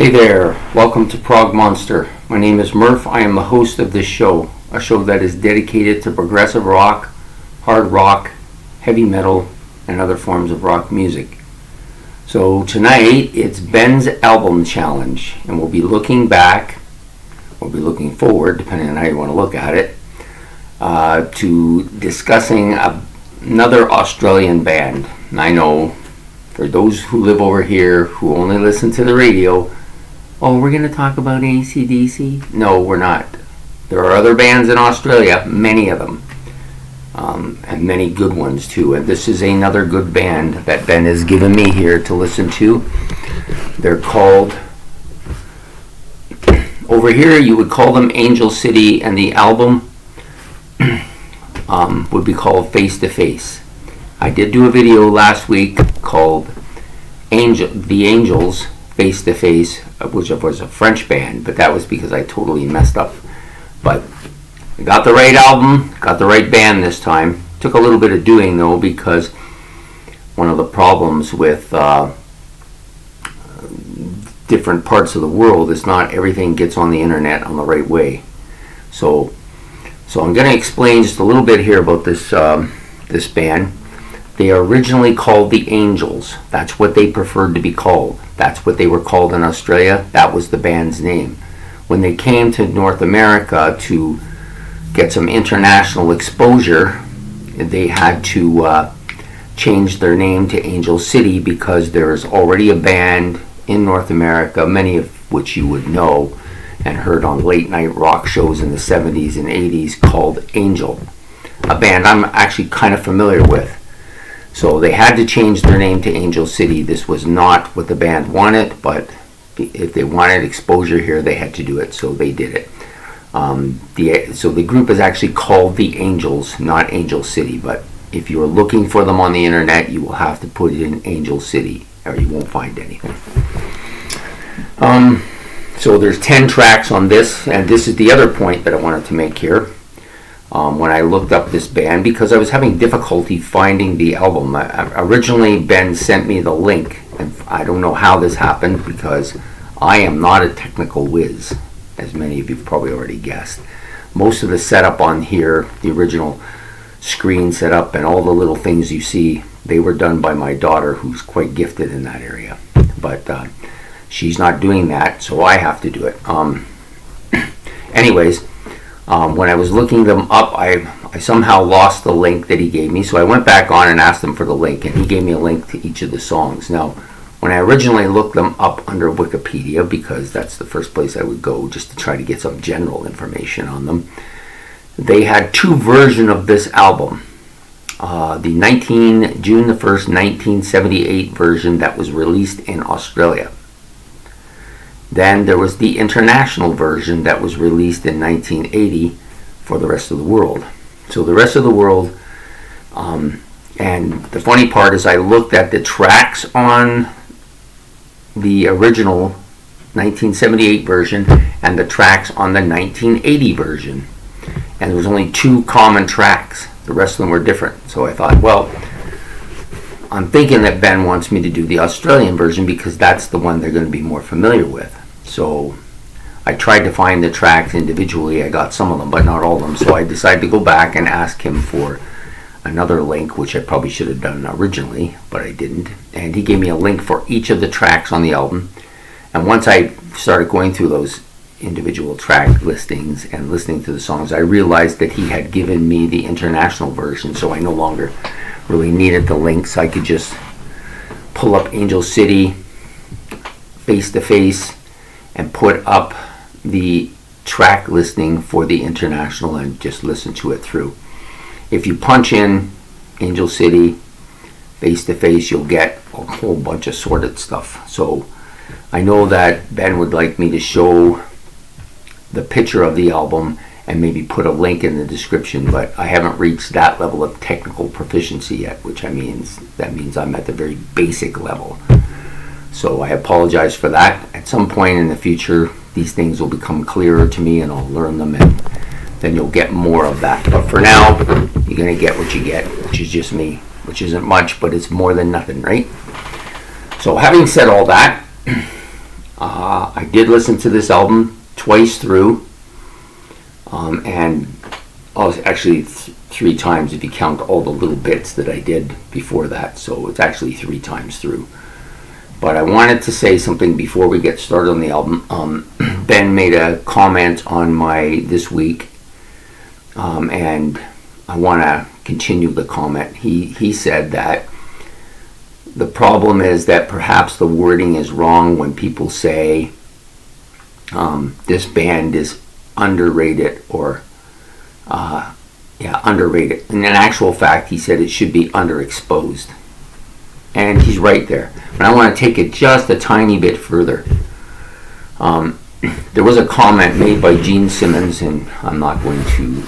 Hey there, welcome to Prog Monster. My name is Murph. I am the host of this show, a show that is dedicated to progressive rock, hard rock, heavy metal, and other forms of rock music. So tonight it's Ben's album challenge, and we'll be looking back, we'll be looking forward, depending on how you want to look at it, to discussing another Australian band. And I know for those who live over here who only listen to the radio, oh, we're going to talk about AC/DC? No, we're not. There are other bands in Australia, many of them, and many good ones too. And this is another good band that Ben has given me here to listen to. They're called, over here you would call them Angel City, and the album would be called Face to Face. I did do a video last week called The Angels Face to Face, which was a French band, but that was because I totally messed up. But I got the right album, got the right band this time. Took a little bit of doing though, because one of the problems with different parts of the world is not everything gets on the internet on the right way. So I'm going to explain just a little bit here about this band. They are originally called the Angels. That's what they preferred to be called. That's what they were called in Australia. That was the band's name. When they came to North America to get some international exposure, they had to change their name to Angel City, because there is already a band in North America, many of which you would know and heard on late night rock shows in the 70s and 80s, called Angel. A band I'm actually kind of familiar with. So they had to change their name to Angel City. This was not what the band wanted, but if they wanted exposure here, they had to do it, so they did it. So the group is actually called the Angels, not Angel City, but if you're looking for them on the internet, you will have to put it in Angel City, or you won't find anything. So there's 10 tracks on this, and this is the other point that I wanted to make here. When I looked up this band, because I was having difficulty finding the album. Originally, Ben sent me the link, and I don't know how this happened, because I am not a technical whiz, as many of you probably already guessed. Most of the setup on here, the original screen setup and all the little things you see, they were done by my daughter, who's quite gifted in that area. But she's not doing that, so I have to do it. Anyways, when I was looking them up, I somehow lost the link that he gave me, so I went back on and asked him for the link, and he gave me a link to each of the songs. Now, when I originally looked them up under Wikipedia, because that's the first place I would go just to try to get some general information on them, they had two versions of this album. The June the 1st, 1978 version that was released in Australia. Then there was the international version that was released in 1980 for the rest of the world. So the rest of the world, and the funny part is I looked at the tracks on the original 1978 version and the tracks on the 1980 version. And there was only two common tracks. The rest of them were different. So I thought, well, I'm thinking that Ben wants me to do the Australian version because that's the one they're going to be more familiar with. So I tried to find the tracks individually. I got some of them, but not all of them. So I decided to go back and ask him for another link, which I probably should have done originally, but I didn't. And he gave me a link for each of the tracks on the album. And once I started going through those individual track listings and listening to the songs, I realized that he had given me the international version, so I no longer really needed the links. I could just pull up Angel City, Face to Face, and put up the track listing for the international and just listen to it through. If you punch in Angel City, Face to Face, you'll get a whole bunch of sorted stuff. So I know that Ben would like me to show the picture of the album and maybe put a link in the description, but I haven't reached that level of technical proficiency yet, which that means I'm at the very basic level. So I apologize for that. At some point in the future, these things will become clearer to me and I'll learn them, and then you'll get more of that. But for now, you're going to get what you get, which is just me, which isn't much, but it's more than nothing, right? So having said all that, I did listen to this album twice through, and actually 3 times if you count all the little bits that I did before that, so it's actually 3 times through. But I wanted to say something before we get started on the album. Ben made a comment on my This Week, and I want to continue the comment. He said that the problem is that perhaps the wording is wrong when people say this band is underrated or underrated. And in actual fact, he said it should be underexposed. And he's right there. But I want to take it just a tiny bit further. There was a comment made by Gene Simmons, and I'm not going to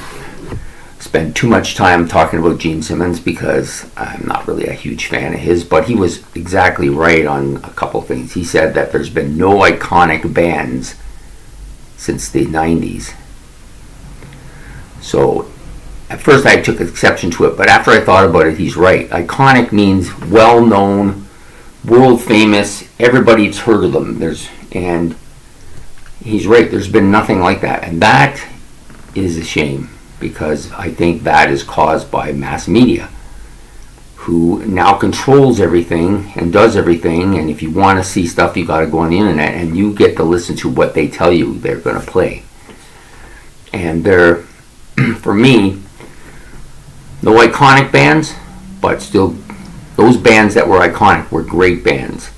spend too much time talking about Gene Simmons because I'm not really a huge fan of his, but he was exactly right on a couple things. He said that there's been no iconic bands since the 90s. So at first I took exception to it, but after I thought about it, he's right. Iconic means well-known, world-famous, everybody's heard of them. And he's right, there's been nothing like that. And that is a shame, because I think that is caused by mass media, who now controls everything and does everything, and if you want to see stuff, you got to go on the internet, and you get to listen to what they tell you they're going to play. And they're, for me, no iconic bands, but still, those bands that were iconic were great bands.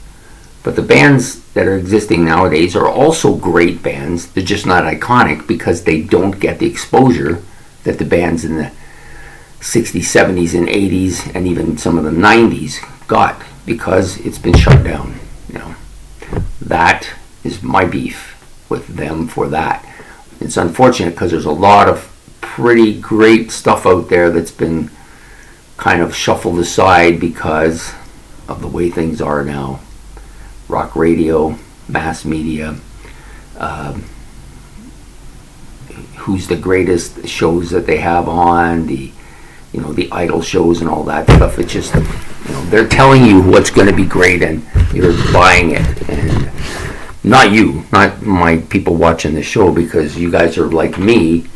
But the bands that are existing nowadays are also great bands. They're just not iconic because they don't get the exposure that the bands in the 60s, 70s, and 80s, and even some of the 90s got, because it's been shut down. That is my beef with them for that. It's unfortunate because there's a lot of pretty great stuff out there that's been kind of shuffled aside because of the way things are now. Rock radio, mass media, who's the greatest shows that they have on, the idol shows and all that stuff. It's just, they're telling you what's going to be great and you're buying it. And not my people watching the show, because you guys are like me.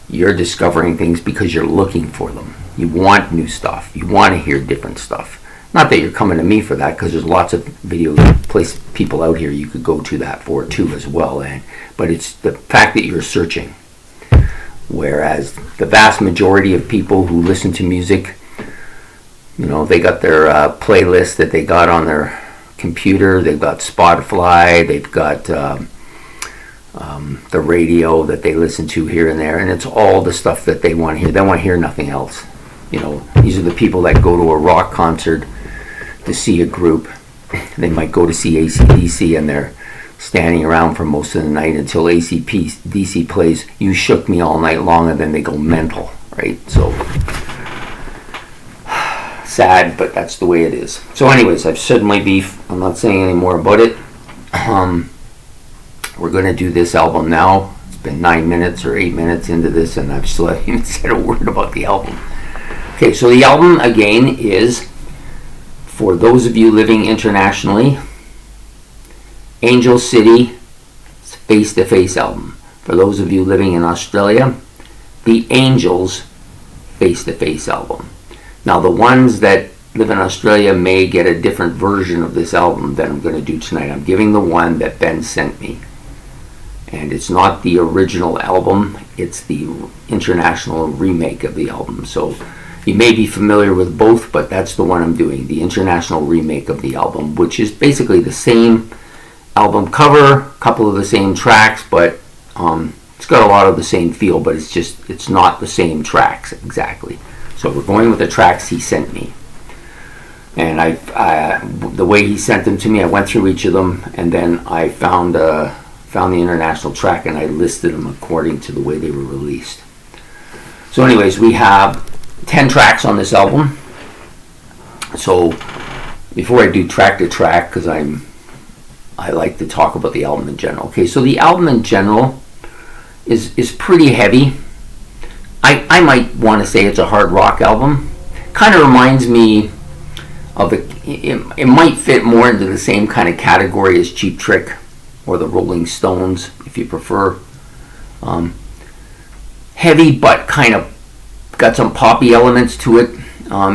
You're discovering things because you're looking for them. You want new stuff. You want to hear different stuff. Not that you're coming to me for that, because there's lots of people out here you could go to that for too as well. But it's the fact that you're searching. Whereas the vast majority of people who listen to music, they got their playlist that they got on their computer. They've got Spotify. They've got the radio that they listen to here and there, and it's all the stuff that they want to hear. They want to hear nothing else. These are the people that go to a rock concert to see a group. They might go to see AC/DC, and they're standing around for most of the night until AC/DC plays "You Shook Me All Night Long," and then they go mental, right? So sad, but that's the way it is. So anyways, I've said my beef. I'm not saying any more about it. We're going to do this album now. It's been 9 minutes or 8 minutes into this, and I've still haven't even said a word about the album. Okay, so the album, again, is, for those of you living internationally, Angel City Face to Face album. For those of you living in Australia, the Angels Face to Face album. Now, the ones that live in Australia may get a different version of this album that I'm going to do tonight. I'm giving the one that Ben sent me. And it's not the original album, it's the international remake of the album. So you may be familiar with both, but that's the one I'm doing, the international remake of the album, which is basically the same album cover, a couple of the same tracks, but it's got a lot of the same feel, but it's not the same tracks exactly. So we're going with the tracks he sent me. And the way he sent them to me, I went through each of them, and then I found the international track, and I listed them according to the way they were released. So anyways, we have 10 tracks on this album. So before I do track to track, because I like to talk about the album in general. Okay, so the album in general is pretty heavy. I might want to say it's a hard rock album. Kind of reminds me of it might fit more into the same kind of category as Cheap Trick. or the Rolling Stones, if you prefer. Heavy, but kind of got some poppy elements to it.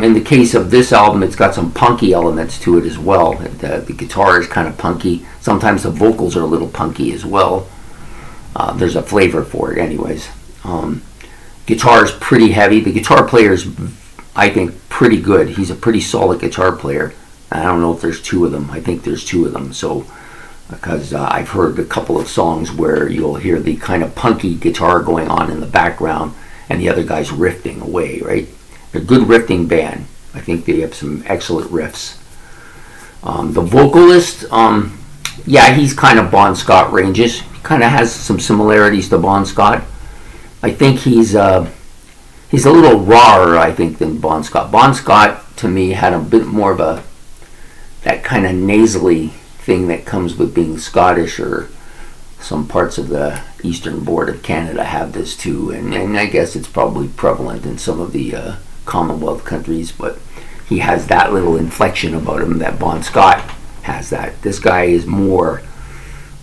In the case of this album, it's got some punky elements to it as well. The guitar is kind of punky. Sometimes the vocals are a little punky as well. There's a flavor for it anyways. Guitar is pretty heavy. The guitar player is, I think, pretty good. He's a pretty solid guitar player. I don't know if there's two of them. I think there's two of them. So, because I've heard a couple of songs where you'll hear the kind of punky guitar going on in the background and the other guy's riffing away, right? They're a good riffing band. I think they have some excellent riffs. The vocalist, yeah, he's kind of Bon Scott ranges. He kind of has some similarities to Bon Scott. I think he's a little rawer, I think, than Bon Scott. Bon Scott, to me, had a bit more of that kind of nasally thing that comes with being Scottish, or some parts of the eastern board of Canada have this too, and I guess it's probably prevalent in some of the Commonwealth countries, but he has that little inflection about him that Bon Scott has that. This guy is more,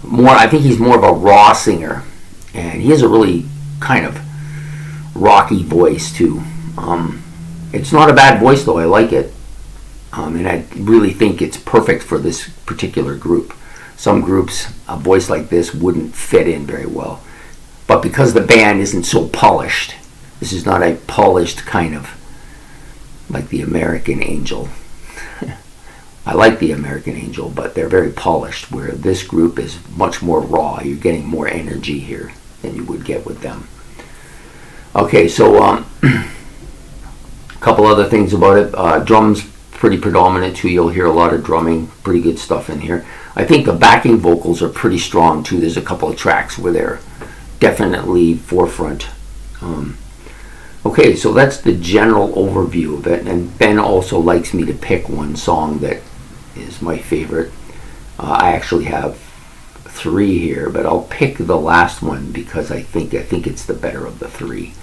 I think he's more of a raw singer, and he has a really kind of rocky voice too. It's not a bad voice though, I like it. And I really think it's perfect for this particular group. Some groups, a voice like this wouldn't fit in very well. But because the band isn't so polished, this is not a polished kind of, like the American Angel. I like the American Angel, but they're very polished, where this group is much more raw. You're getting more energy here than you would get with them. Okay, so a couple other things about it. Drums pretty predominant too. You'll hear a lot of drumming, pretty good stuff in here. I think the backing vocals are pretty strong too. There's a couple of tracks where they're definitely forefront. Okay, so that's the general overview of it, and Ben also likes me to pick one song that is my favorite. I actually have three here, but I'll pick the last one because I think it's the better of the three,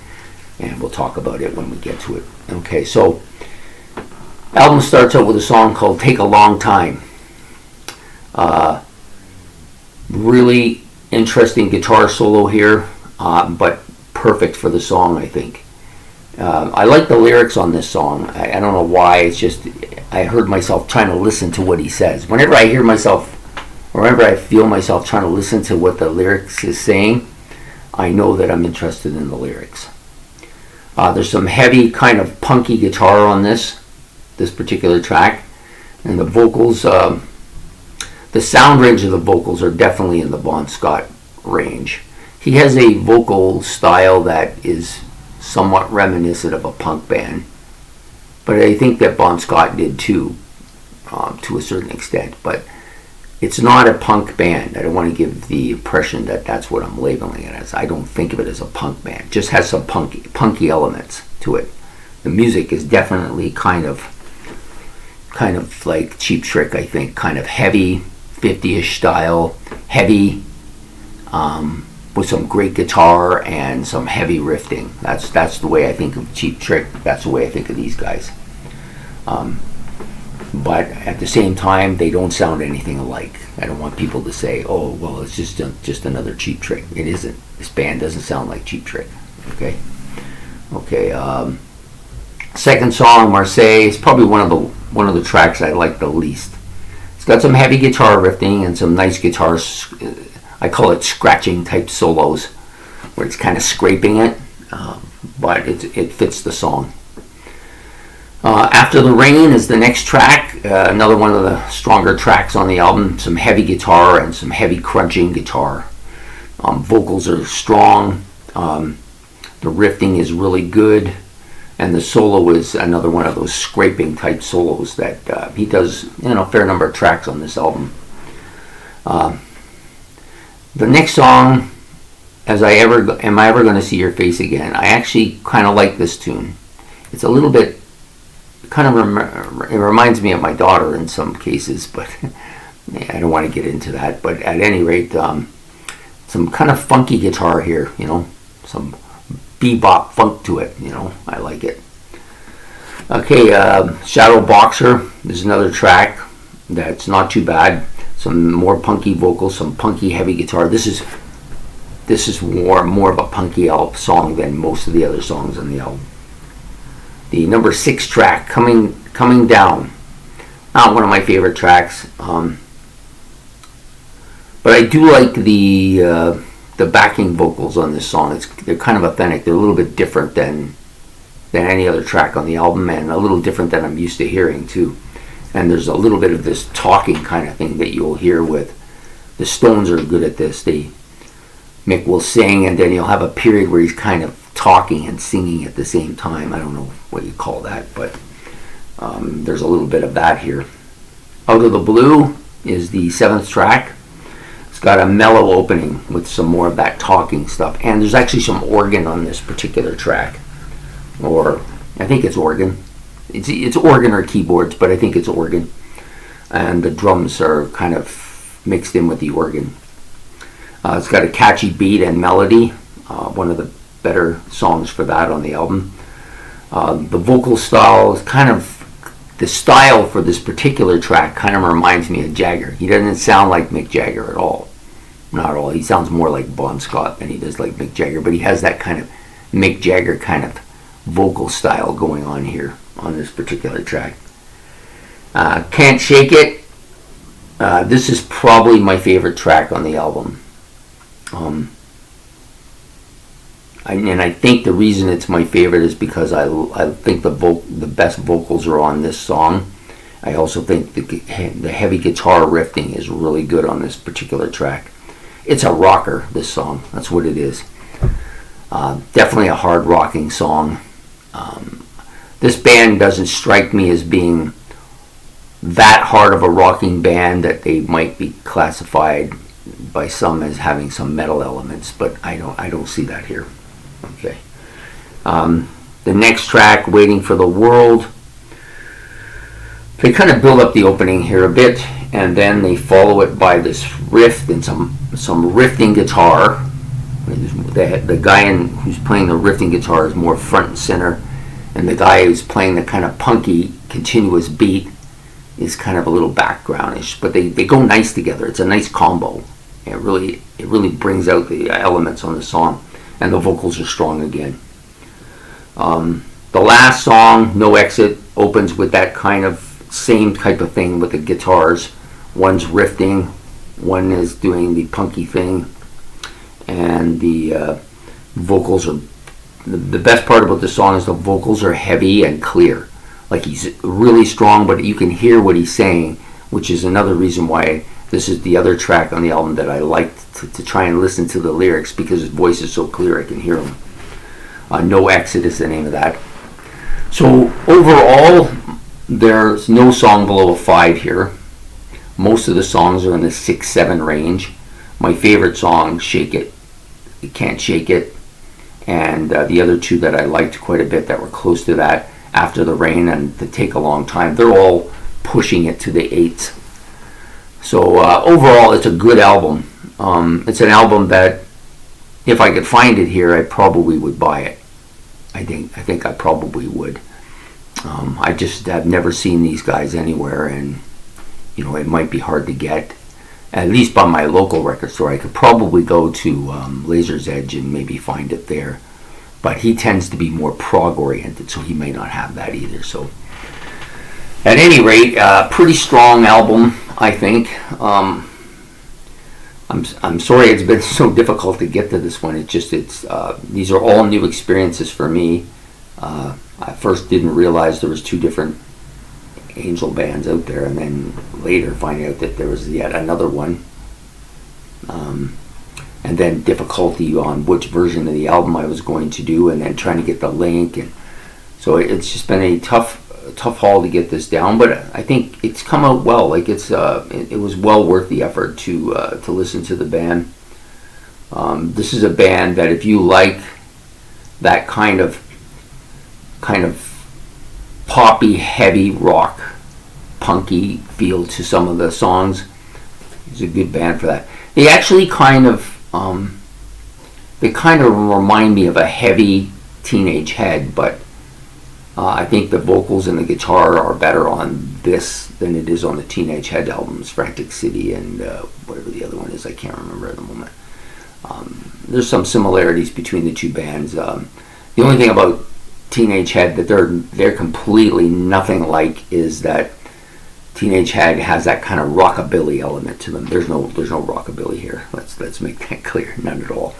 and we'll talk about it when we get to it. Okay, so album starts out with a song called Take a Long Time. Really interesting guitar solo here, but perfect for the song, I think. I like the lyrics on this song. I don't know why. It's just I heard myself trying to listen to what he says. Whenever I hear myself, or whenever I feel myself trying to listen to what the lyrics is saying, I know that I'm interested in the lyrics. There's some heavy kind of punky guitar on this particular track, and the vocals, the sound range of the vocals are definitely in the Bon Scott range. He has a vocal style that is somewhat reminiscent of a punk band, but I think that Bon Scott did too, to a certain extent, but it's not a punk band. I don't want to give the impression that that's what I'm labeling it as. I don't think of it as a punk band. It just has some punky elements to it. The music is definitely kind of like Cheap Trick, I think, kind of heavy, 50-ish style, heavy, with some great guitar and some heavy riffing. That's the way I think of Cheap Trick. That's the way I think of these guys. But at the same time, they don't sound anything alike. I don't want people to say, "Oh, well, it's just another Cheap Trick." It isn't. This band doesn't sound like Cheap Trick. Okay. Second song, Marseille, is probably one of the tracks I like the least. It's got some heavy guitar riffing and some nice guitars. I call it scratching type solos, where it's kind of scraping it, but it fits the song. After the Rain is the next track, another one of the stronger tracks on the album. Some heavy guitar and some heavy crunching guitar. Vocals are strong. The riffing is really good, and the solo is another one of those scraping type solos that he does a fair number of tracks on this album. The next song, Am I Ever Gonna See Your Face Again? I actually kind of like this tune. It's a little bit, it reminds me of my daughter in some cases, but I don't want to get into that. But at any rate, some kind of funky guitar here, some bebop funk to it, I like it. Okay, Shadow Boxer is another track that's not too bad. some more punky vocals, some punky heavy guitar. This is more of a punky song than most of the other songs on the album. The number 6 track, Coming Down. Not one of my favorite tracks, but I do like the backing vocals on this song. They're kind of authentic. They're a little bit different than any other track on the album, and a little different than I'm used to hearing too. And there's a little bit of this talking kind of thing that you'll hear with the Stones are good at this. Mick will sing, and then you'll have a period where he's kind of talking and singing at the same time. I don't know what you call that, but there's a little bit of that here. Out of the Blue is the 7th track. It's got a mellow opening with some more of that talking stuff, and there's actually some organ on this particular track, or I think it's organ. It's organ or keyboards, but I think it's organ, and the drums are kind of mixed in with the organ. It's got a catchy beat and melody, one of the better songs for that on the album. The vocal style is the style for this particular track kind of reminds me of Jagger. He doesn't sound like Mick Jagger at all. Not at all. He sounds more like Bon Scott than he does like Mick Jagger, but he has that kind of Mick Jagger kind of vocal style going on here on this particular track. Can't Shake It. This is probably my favorite track on the album. And I think the reason it's my favorite is because I think the best vocals are on this song. I also think the heavy guitar riffing is really good on this particular track. It's a rocker, this song. That's what it is. Definitely a hard rocking song. This band doesn't strike me as being that hard of a rocking band that they might be classified by some as having some metal elements, but I don't see that here. Okay. The next track, Waiting for the World. They kind of build up the opening here a bit, and then they follow it by this riff and some riffing guitar. The guy who's playing the riffing guitar is more front and center, and the guy who's playing the kind of punky continuous beat is kind of a little backgroundish, but they go nice together. It's a nice combo. It really brings out the elements on the song, and the vocals are strong again. The last song, No Exit, opens with that kind of same type of thing with the guitars. One's riffing, one is doing the punky thing, and the vocals are, the best part about the song is the vocals are heavy and clear. Like, he's really strong, but you can hear what he's saying, which is another reason why this is the other track on the album that I like to try and listen to the lyrics, because his voice is so clear I can hear him. No Exit is the name of that. So overall, there's no song below a 5 here. Most of the songs are in the 6-7 range. My favorite song, Shake It, Can't Shake It, and the other two that I liked quite a bit that were close to that, After the Rain and To Take a Long Time, they're all pushing it to the 8s. So overall, it's a good album. It's an album that, if I could find it here, I probably would buy it. I think I probably would. I just have never seen these guys anywhere, and it might be hard to get, at least by my local record store. I could probably go to Laser's Edge and maybe find it there, but he tends to be more prog oriented, so he may not have that either. So at any rate, pretty strong album, I think. I'm sorry it's been so difficult to get to this one. These are all new experiences for me. I first didn't realize there was 2 different Angel bands out there, and then later finding out that there was yet another one. And then difficulty on which version of the album I was going to do, and then trying to get the link, and so it's just been a tough haul to get this down. But I think it's come out well. Like, it was well worth the effort to listen to the band. This is a band that, if you like that kind of poppy, heavy rock, punky feel to some of the songs, it's a good band for that. They actually kind of remind me of a heavy Teenage Head, but I think the vocals and the guitar are better on this than it is on the Teenage Head albums, Frantic City and whatever the other one is, I can't remember at the moment. There's some similarities between the two bands. The only thing about Teenage Head that they're completely nothing like is that Teenage Head has that kind of rockabilly element to them. There's no rockabilly here. Let's make that clear. None at all.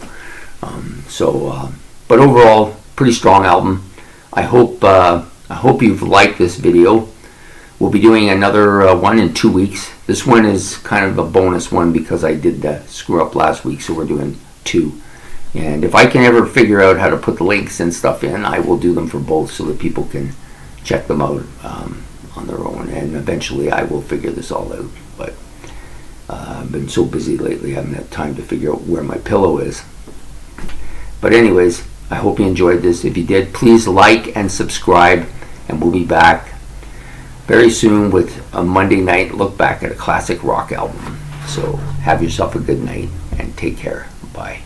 But overall, pretty strong album. I hope you've liked this video. We'll be doing another one in 2 weeks. This one is kind of a bonus one because I did screw up last week, so we're doing 2. And if I can ever figure out how to put the links and stuff in, I will do them for both so that people can check them out on their own. And eventually I will figure this all out. But I've been so busy lately, I haven't had time to figure out where my pillow is. But anyways, I hope you enjoyed this. If you did, please like and subscribe, and we'll be back very soon with a Monday night look back at a classic rock album. So have yourself a good night and take care. Bye.